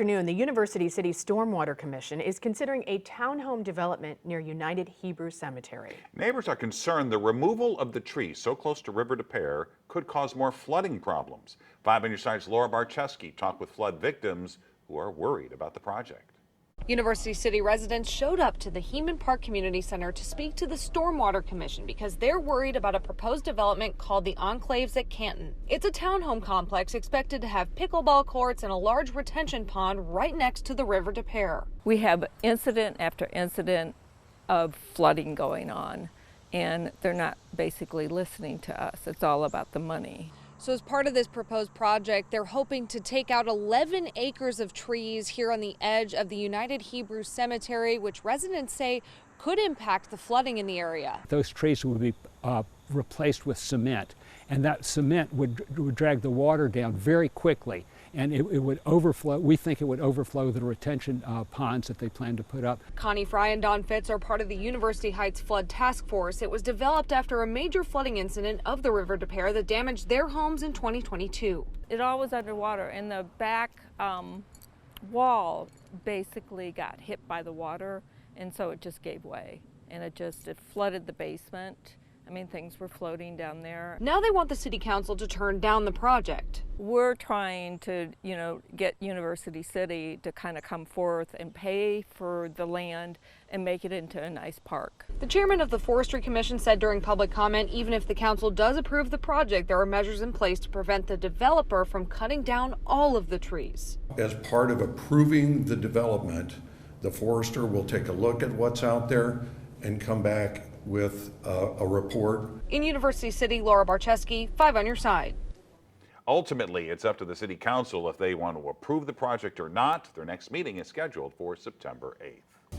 Afternoon, the University City Stormwater Commission is considering a townhome development near United Hebrew Cemetery. Neighbors are concerned the removal of the tree so close to River de Pere could cause more flooding problems. 5 on your side's Laura Barczewski talked with flood victims who are worried about the project. University City residents showed up to the Heman Park Community Center to speak to the Stormwater Commission because they're worried about a proposed development called the Enclaves at Canton. It's a townhome complex expected to have pickleball courts and a large retention pond right next to the River de Pere. We have incident after incident of flooding going on, and they're not basically listening to us. It's all about the money. So as part of this proposed project, they're hoping to take out 11 acres of trees here on the edge of the United Hebrew Cemetery, which residents say could impact the flooding in the area. Those trees would be replaced with cement, and that cement would drag the water down very quickly, and it would overflow. We think it would overflow the retention ponds that they plan to put up. Connie Fry and Don Fitz are part of the University Heights Flood Task Force. It was developed after a major flooding incident of the River de Pere that damaged their homes in 2022. It all was underwater, and the back wall basically got hit by the water, and so it just gave way, and it flooded the basement. I mean, things were floating down there. Now they want the city council to turn down the project. We're trying to, get University City to kind of come forth and pay for the land and make it into a nice park. The chairman of the Forestry Commission said during public comment, even if the council does approve the project, there are measures in place to prevent the developer from cutting down all of the trees. As part of approving the development, the forester will take a look at what's out there and come back with a report. In University City, Laura Barczewski, 5 on your side. Ultimately, it's up to the city council if they want to approve the project or not. Their next meeting is scheduled for September 8th.